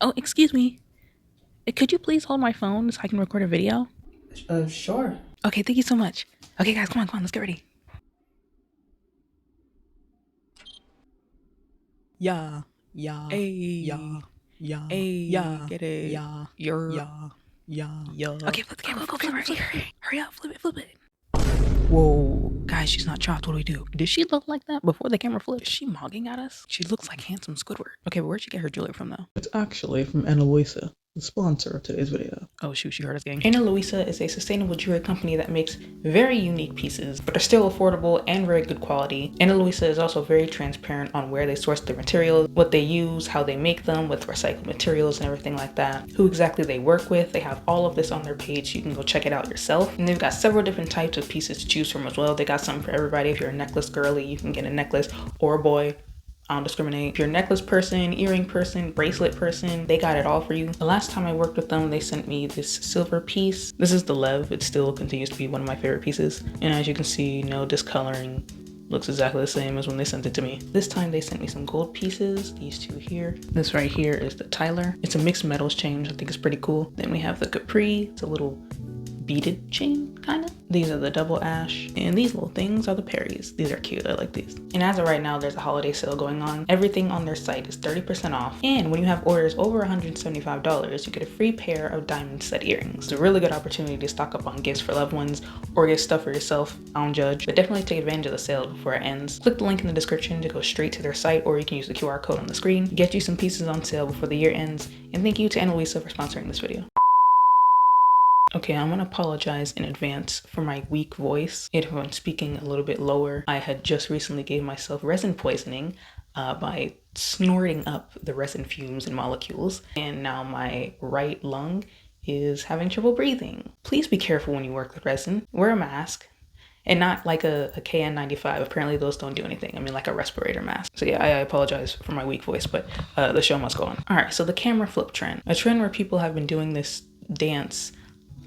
Oh, excuse me. Could you please hold my phone so I can record a video? Sure. Okay, thank you so much. Okay, guys, come on, let's get ready. Yeah, yeah, Hey, yeah, yeah, hey, yeah, get it. yeah, You're yeah, yeah, okay. Flip the camera. Go flip it. Hurry up, flip it. yeah. Whoa, guys, she's not chopped. What do we do? Did she look like that before the camera flipped? Is she mogging at us? She looks like handsome Squidward. Okay, but where'd she get her jewelry from though? It's actually from Louisa, the sponsor of today's video. Oh shoot, she heard us, gang. Ana Luisa is a sustainable jewelry company that makes very unique pieces, but are still affordable and very good quality. Ana Luisa is also very transparent on where they source their materials, what they use, how they make them with recycled materials and everything like that, who exactly they work with. They have all of this on their page, so you can go check it out yourself. And they've got several different types of pieces to choose from as well. They got something for everybody. If you're a necklace girly, you can get a necklace, or a boy. I don't discriminate. If you're a necklace person, earring person, bracelet person, they got it all for you. The last time I worked with them, they sent me this silver piece. This is the Lev. It still continues to be one of my favorite pieces. And as you can see, no discoloring. Looks exactly the same as when they sent it to me. This time they sent me some gold pieces, these two here. This right here is the Tyler. It's a mixed metals chain, which I think is pretty cool. Then we have the Capri. It's a little beaded chain, kind of. These are the double ash, and these little things are the Perrys. These are cute, I like these. And as of right now, there's a holiday sale going on. Everything on their site is 30% off, and when you have orders over $175, you get a free pair of diamond set earrings. It's a really good opportunity to stock up on gifts for loved ones, or get stuff for yourself. I don't judge, but definitely take advantage of the sale before it ends. Click the link in the description to go straight to their site, or you can use the QR code on the screen. Get you some pieces on sale before the year ends, and thank you to Ana Luisa for sponsoring this video. Okay, I'm gonna apologize in advance for my weak voice. If I'm speaking a little bit lower, I had just recently gave myself resin poisoning by snorting up the resin fumes and molecules, and now my right lung is having trouble breathing. Please be careful when you work with resin. Wear a mask. And not like a KN95. Apparently those don't do anything. I mean, like a respirator mask. So yeah, I apologize for my weak voice, but the show must go on. All right, so the camera flip trend. A trend where people have been doing this dance,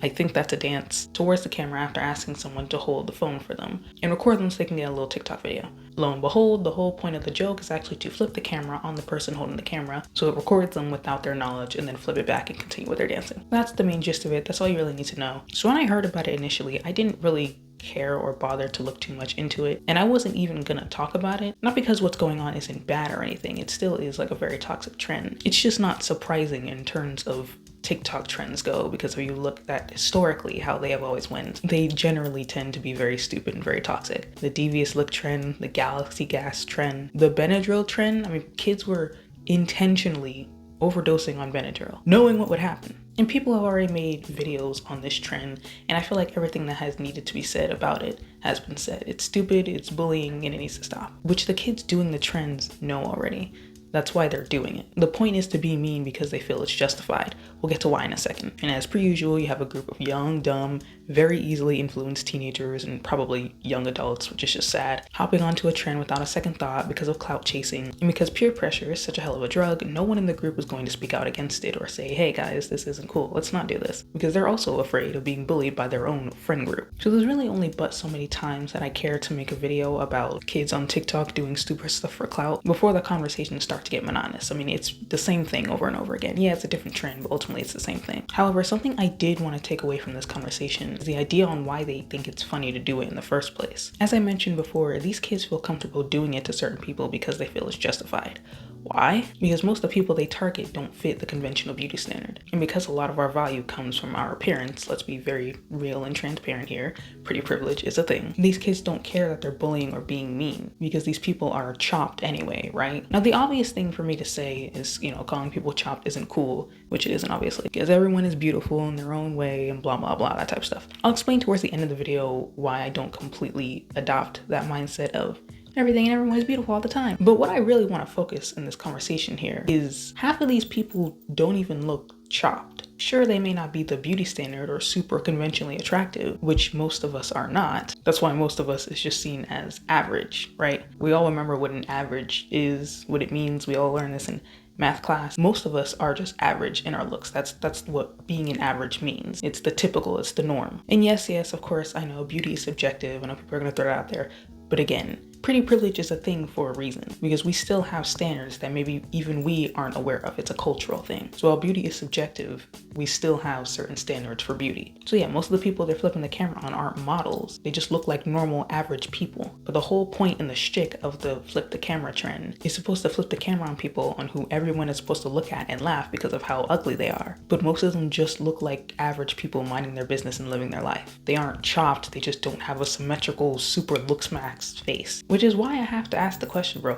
I think that's a dance, towards the camera after asking someone to hold the phone for them and record them so they can get a little TikTok video. Lo and behold, the whole point of the joke is actually to flip the camera on the person holding the camera so it records them without their knowledge and then flip it back and continue with their dancing. That's the main gist of it. That's all you really need to know. So when I heard about it initially, I didn't really care or bother to look too much into it, and I wasn't even gonna talk about it. Not because what's going on isn't bad or anything, it still is like a very toxic trend. It's just not surprising in terms of TikTok trends go, because if you look at historically how they have always went, they generally tend to be very stupid and very toxic. The devious look trend, the galaxy gas trend, the Benadryl trend. I mean, kids were intentionally overdosing on Benadryl, knowing what would happen. And people have already made videos on this trend, and I feel like everything that has needed to be said about it has been said. It's stupid, it's bullying, and it needs to stop, which the kids doing the trends know already. That's why they're doing it. The point is to be mean because they feel it's justified. We'll get to why in a second. And as per usual, you have a group of young, dumb, very easily influenced teenagers and probably young adults, which is just sad, hopping onto a trend without a second thought because of clout chasing. And because peer pressure is such a hell of a drug, no one in the group is going to speak out against it or say, hey guys, this isn't cool, let's not do this. Because they're also afraid of being bullied by their own friend group. So there's really only but so many times that I care to make a video about kids on TikTok doing stupid stuff for clout before the conversation starts to get monotonous. I mean, it's the same thing over and over again. Yeah, it's a different trend, but ultimately it's the same thing. However, something I did want to take away from this conversation is the idea on why they think it's funny to do it in the first place. As I mentioned before, these kids feel comfortable doing it to certain people because they feel it's justified. Why? Because most of the people they target don't fit the conventional beauty standard. And because a lot of our value comes from our appearance, let's be very real and transparent here, pretty privilege is a thing. These kids don't care that they're bullying or being mean because these people are chopped anyway, right? Now the obvious thing for me to say is, calling people chopped isn't cool, which it isn't obviously, because everyone is beautiful in their own way and blah, blah, blah, that type of stuff. I'll explain towards the end of the video why I don't completely adopt that mindset of everything and everyone is beautiful all the time. But what I really want to focus in this conversation here is half of these people don't even look chopped. Sure, they may not be the beauty standard or super conventionally attractive, which most of us are not. That's why most of us is just seen as average, right? We all remember what an average is, what it means. We all learn this in math class. Most of us are just average in our looks. That's what being an average means. It's the typical, it's the norm. And yes, of course, I know beauty is subjective. I know people are gonna throw it out there. But again, Pretty privilege is a thing for a reason, because we still have standards that maybe even we aren't aware of. It's a cultural thing. So while beauty is subjective, we still have certain standards for beauty. So yeah, most of the people they're flipping the camera on aren't models. They just look like normal average people. But the whole point in the shtick of the flip the camera trend is supposed to flip the camera on people on who everyone is supposed to look at and laugh because of how ugly they are. But most of them just look like average people minding their business and living their life. They aren't chopped, they just don't have a symmetrical, super looks max face. Which is why I have to ask the question, bro,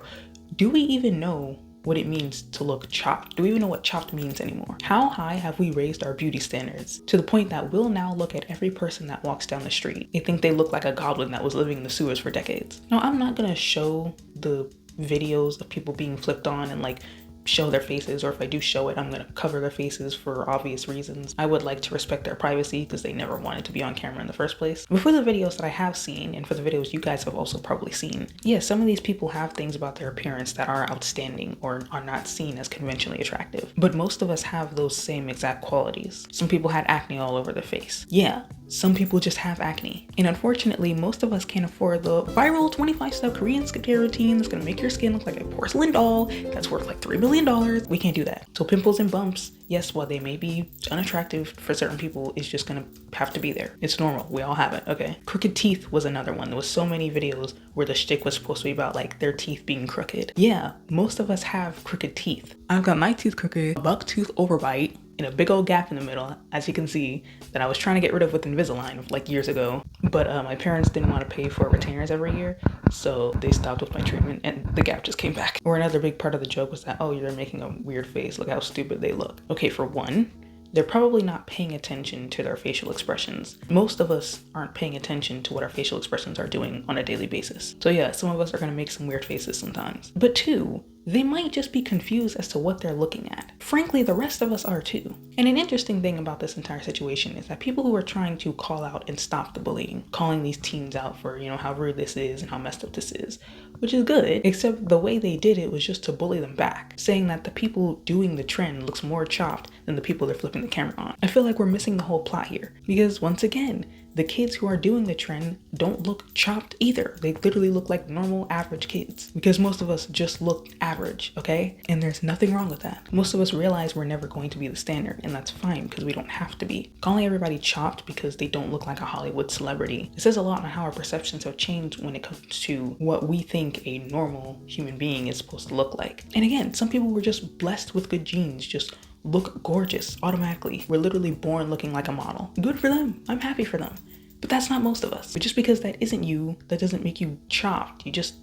do we even know what it means to look chopped? Do we even know what chopped means anymore? How high have we raised our beauty standards to the point that we'll now look at every person that walks down the street and think they look like a goblin that was living in the sewers for decades? No, I'm not gonna show the videos of people being flipped on and like show their faces, or if I do show it, I'm gonna cover their faces for obvious reasons. I would like to respect their privacy because they never wanted to be on camera in the first place. But for the videos that I have seen, and for the videos you guys have also probably seen, yeah, some of these people have things about their appearance that are outstanding or are not seen as conventionally attractive. But most of us have those same exact qualities. Some people had acne all over their face. Yeah, some people just have acne. And unfortunately, most of us can't afford the viral 25-step Korean skincare routine that's gonna make your skin look like a porcelain doll that's worth like $3 million. We can't do that. So pimples and bumps, yes, while they may be unattractive for certain people, it's just gonna have to be there. It's normal. We all have it, okay? Crooked teeth was another one. There was so many videos where the shtick was supposed to be about like their teeth being crooked. Yeah, most of us have crooked teeth. I've got my teeth crooked, a buck tooth overbite, and a big old gap in the middle, as you can see, that I was trying to get rid of with Invisalign like years ago. But my parents didn't want to pay for retainers every year, so they stopped with my treatment and the gap just came back. Or another big part of the joke was that, oh, you're making a weird face, look how stupid they look. Okay, for one, they're probably not paying attention to their facial expressions. Most of us aren't paying attention to what our facial expressions are doing on a daily basis. So yeah, some of us are gonna make some weird faces sometimes. But two, they might just be confused as to what they're looking at. Frankly, the rest of us are too. And an interesting thing about this entire situation is that people who are trying to call out and stop the bullying, calling these teens out for, you know, how rude this is and how messed up this is, which is good, except the way they did it was just to bully them back, saying that the people doing the trend looks more chopped than the people they're flipping the camera on. I feel like we're missing the whole plot here, because once again, the kids who are doing the trend don't look chopped either. They literally look like normal average kids, because most of us just look average, okay? And there's nothing wrong with that. Most of us realize we're never going to be the standard, and that's fine because we don't have to be. Calling everybody chopped because they don't look like a Hollywood celebrity, it says a lot on how our perceptions have changed when it comes to what we think a normal human being is supposed to look like. And again, some people were just blessed with good genes, just look gorgeous automatically. We're literally born looking like a model. Good for them. I'm happy for them. But that's not most of us. But just because that isn't you, that doesn't make you chopped. You're just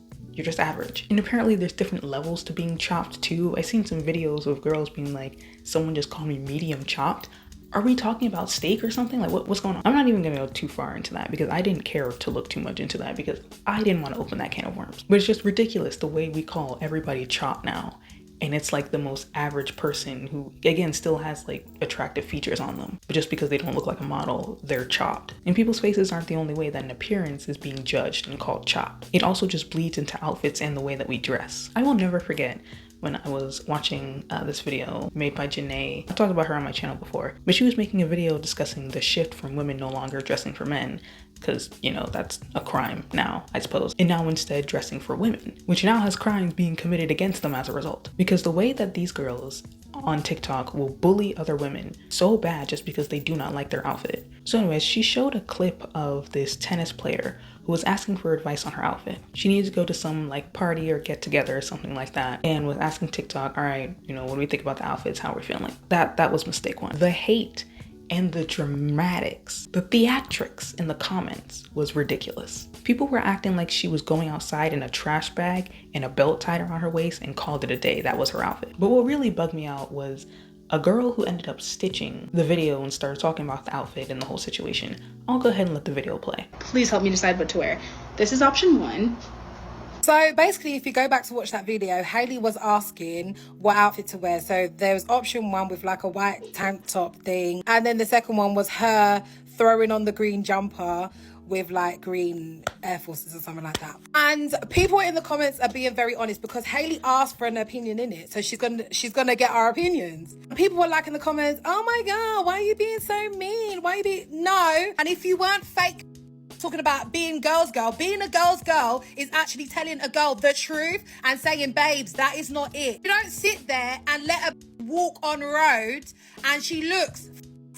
average. And apparently there's different levels to being chopped too. I've seen some videos of girls being like, someone just called me medium chopped. Are we talking about steak or something? Like what's going on? I'm not even gonna go too far into that because I didn't care to look too much into that because I didn't want to open that can of worms. But it's just ridiculous the way we call everybody chopped now. And it's like the most average person who, again, still has like attractive features on them. But just because they don't look like a model, they're chopped. And people's faces aren't the only way that an appearance is being judged and called chopped. It also just bleeds into outfits and the way that we dress. I will never forget when I was watching this video made by Janae. I've talked about her on my channel before, but she was making a video discussing the shift from women no longer dressing for men, because, you know, that's a crime now, I suppose, and now instead dressing for women, which now has crimes being committed against them as a result. Because the way that these girls on TikTok will bully other women so bad just because they do not like their outfit. So anyways, she showed a clip of this tennis player who was asking for advice on her outfit. She needed to go to some like party or get together or something like that, and was asking TikTok, all right, you know, what do we think about the outfits? How are we feeling? That was mistake one. The hate and the dramatics, the theatrics in the comments was ridiculous. People were acting like she was going outside in a trash bag and a belt tied around her waist and called it a day. That was her outfit. But what really bugged me out was a girl who ended up stitching the video and started talking about the outfit and the whole situation. I'll go ahead and let the video play. Please help me decide what to wear. This is option one. So basically, if you go back to watch that video, Hailey was asking what outfit to wear. So there was option one with like a white tank top thing. And then the second one was her throwing on the green jumper with like green Air Forces or something like that. And people in the comments are being very honest because Hailey asked for an opinion in it. So she's gonna get our opinions. And people were like in the comments, oh my God, why are you being so mean? Why are you being, no. And if you weren't fake talking about being girl's girl. Being a girl's girl is actually telling a girl the truth and saying, babes, that is not it. You don't sit there and let her walk on road and she looks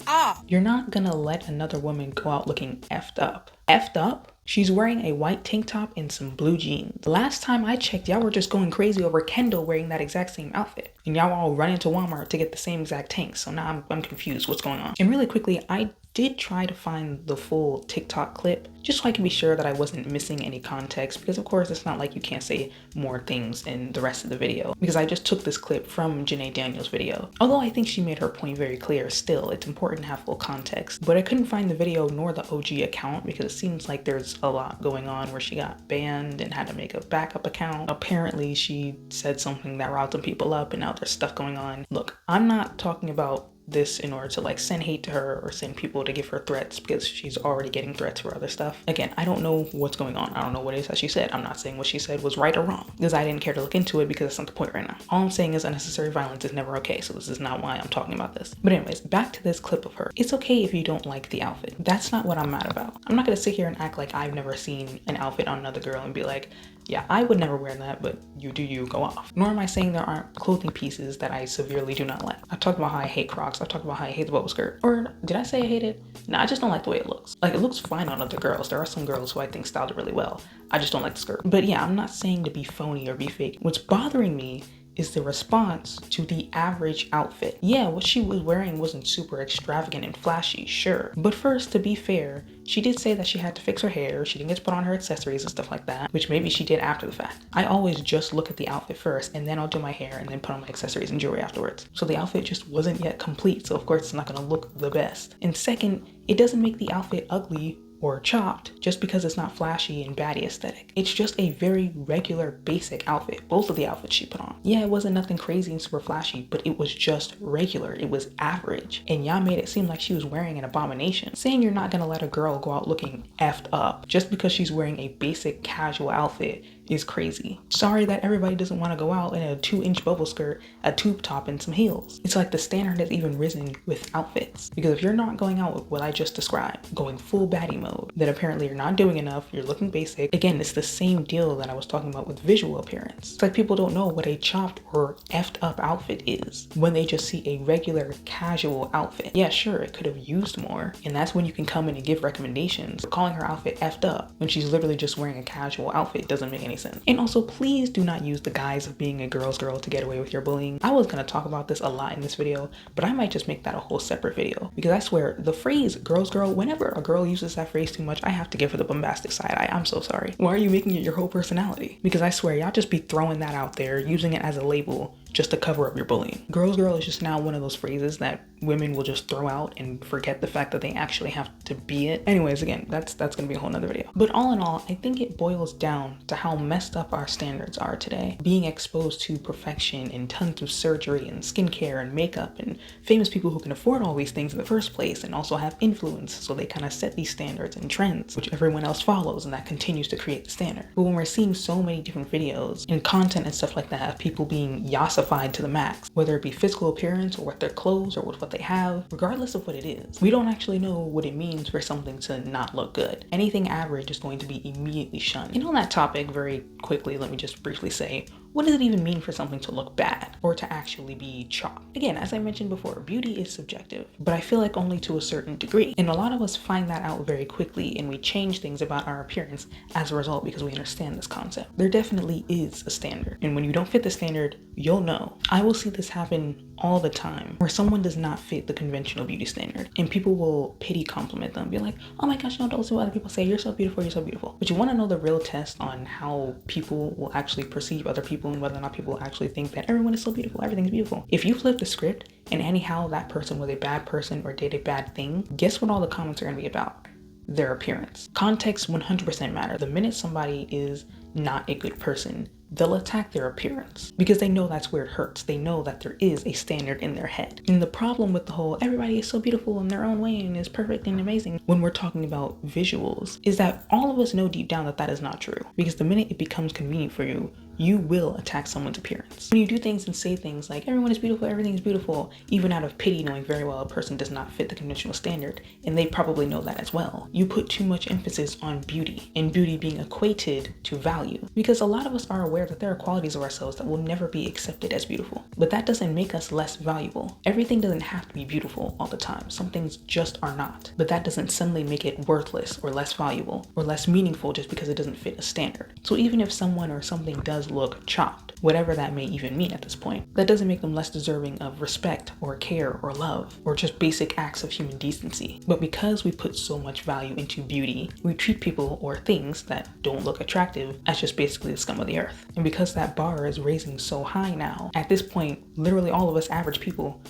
up. You're not gonna let another woman go out looking effed up. Effed up? She's wearing a white tank top and some blue jeans. Last time I checked, y'all were just going crazy over Kendall wearing that exact same outfit. And y'all all run into Walmart to get the same exact tanks. So now I'm confused. What's going on? And really quickly, I did try to find the full TikTok clip just so I can be sure that I wasn't missing any context, because of course it's not like you can't say more things in the rest of the video, because I just took this clip from Janae Daniels' video. Although I think she made her point very clear, still it's important to have full context. But I couldn't find the video nor the OG account because it seems like there's a lot going on where she got banned and had to make a backup account. Apparently she said something that riled some people up and now there's stuff going on. Look, I'm not talking about this in order to like send hate to her or send people to give her threats, because she's already getting threats for other stuff. Again, I don't know what's going on. I don't know what it is that she said. I'm not saying what she said was right or wrong, because I didn't care to look into it, because that's not the point right now. All I'm saying is unnecessary violence is never okay, so this is not why I'm talking about this. But anyways, back to this clip of her. It's okay if you don't like the outfit. That's not what I'm mad about. I'm not gonna sit here and act like I've never seen an outfit on another girl and be like, yeah, I would never wear that, but you do you, go off. Nor am I saying there aren't clothing pieces that I severely do not like. I talked about how I hate Crocs. I talked about how I hate the bubble skirt. Or did I say I hate it? No, I just don't like the way it looks. Like, it looks fine on other girls. There are some girls who I think styled it really well. I just don't like the skirt. But yeah, I'm not saying to be phony or be fake. What's bothering me is the response to the average outfit. Yeah, what she was wearing wasn't super extravagant and flashy, sure. But first, to be fair, she did say that she had to fix her hair, she didn't get to put on her accessories and stuff like that, which maybe she did after the fact. I always just look at the outfit first, and then I'll do my hair and then put on my accessories and jewelry afterwards. So the outfit just wasn't yet complete, so of course it's not gonna look the best. And second, it doesn't make the outfit ugly or chopped just because it's not flashy and baddie aesthetic. It's just a very regular, basic outfit. Both of the outfits she put on. Yeah, it wasn't nothing crazy and super flashy, but it was just regular. It was average. And y'all made it seem like she was wearing an abomination. Saying you're not gonna let a girl go out looking effed up just because she's wearing a basic casual outfit is crazy. Sorry that everybody doesn't want to go out in a 2-inch bubble skirt, a tube top, and some heels. It's like the standard has even risen with outfits. Because if you're not going out with what I just described, going full baddie mode, then apparently you're not doing enough, you're looking basic. Again, it's the same deal that I was talking about with visual appearance. It's like people don't know what a chopped or effed up outfit is when they just see a regular casual outfit. Yeah, sure, it could have used more, and that's when you can come in and give recommendations. But calling her outfit effed up when she's literally just wearing a casual outfit doesn't make any sense. And also, please do not use the guise of being a girl's girl to get away with your bullying. I was gonna talk about this a lot in this video, but I might just make that a whole separate video, because I swear the phrase girl's girl, whenever a girl uses that phrase too much, I have to give her the bombastic side eye. I'm so sorry. Why are you making it your whole personality? Because I swear y'all just be throwing that out there, using it as a label just to cover up your bullying. Girl's girl is just now one of those phrases that women will just throw out and forget the fact that they actually have to be it. Anyways, again, that's gonna be a whole nother video. But all in all, I think it boils down to how messed up our standards are today. Being exposed to perfection and tons of surgery and skincare and makeup and famous people who can afford all these things in the first place and also have influence, so they kind of set these standards and trends which everyone else follows, and that continues to create the standard. But when we're seeing so many different videos and content and stuff like that of people being yassified to the max, whether it be physical appearance or with their clothes or with what they have, regardless of what it is, we don't actually know what it means for something to not look good. Anything average is going to be immediately shunned. And on that topic, very quickly, let me just briefly say, what does it even mean for something to look bad or to actually be chopped? Again, as I mentioned before, beauty is subjective, but I feel like only to a certain degree. And a lot of us find that out very quickly, and we change things about our appearance as a result because we understand this concept. There definitely is a standard, and when you don't fit the standard, you'll know. I will see this happen all the time where someone does not fit the conventional beauty standard, and people will pity compliment them, be like, oh my gosh, no, don't do what other people say, you're so beautiful, you're so beautiful. But you want to know the real test on how people will actually perceive other people and whether or not people actually think that everyone is so beautiful, everything's beautiful. If you flip the script and anyhow that person was a bad person or did a bad thing, guess what all the comments are going to be about? Their appearance. Context 100% matter. The minute somebody is not a good person, they'll attack their appearance because they know that's where it hurts. They know that there is a standard in their head. And the problem with the whole everybody is so beautiful in their own way and is perfect and amazing when we're talking about visuals is that all of us know deep down that that is not true, because the minute it becomes convenient for you, you will attack someone's appearance. When you do things and say things like everyone is beautiful, everything is beautiful, even out of pity, knowing very well a person does not fit the conventional standard, and they probably know that as well, you put too much emphasis on beauty, and beauty being equated to value. Because a lot of us are aware that there are qualities of ourselves that will never be accepted as beautiful. But that doesn't make us less valuable. Everything doesn't have to be beautiful all the time. Some things just are not. But that doesn't suddenly make it worthless or less valuable or less meaningful just because it doesn't fit a standard. So even if someone or something does look chopped, whatever that may even mean at this point, that doesn't make them less deserving of respect or care or love or just basic acts of human decency. But because we put so much value into beauty, we treat people or things that don't look attractive as just basically the scum of the earth. And because that bar is raising so high now, at this point, literally all of us average people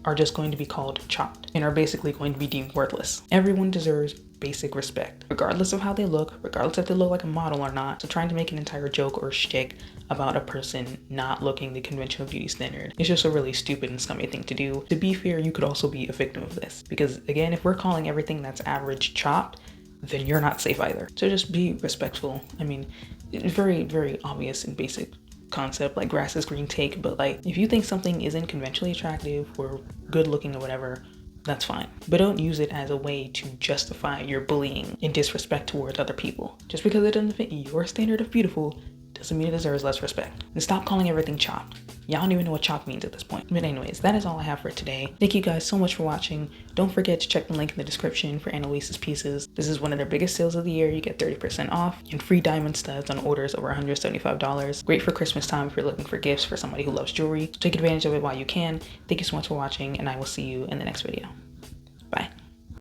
are just going to be called chopped and are basically going to be deemed worthless. Everyone deserves basic respect, regardless of how they look, regardless if they look like a model or not. So trying to make an entire joke or shtick about a person not looking the conventional beauty standard is just a really stupid and scummy thing to do. To be fair, you could also be a victim of this, because again, if we're calling everything that's average chopped, then you're not safe either. So just be respectful. I mean, it's very, very obvious and basic concept, like grass is green take, but like if you think something isn't conventionally attractive or good looking or whatever, that's fine. But don't use it as a way to justify your bullying and disrespect towards other people. Just because it doesn't fit your standard of beautiful doesn't mean it deserves less respect. And stop calling everything chopped. Y'all don't even know what chopped means at this point. But anyways, that is all I have for today. Thank you guys so much for watching. Don't forget to check the link in the description for Louisa's pieces. This is one of their biggest sales of the year. You get 30% off and free diamond studs on orders over $175. Great for Christmas time if you're looking for gifts for somebody who loves jewelry. So take advantage of it while you can. Thank you so much for watching, and I will see you in the next video.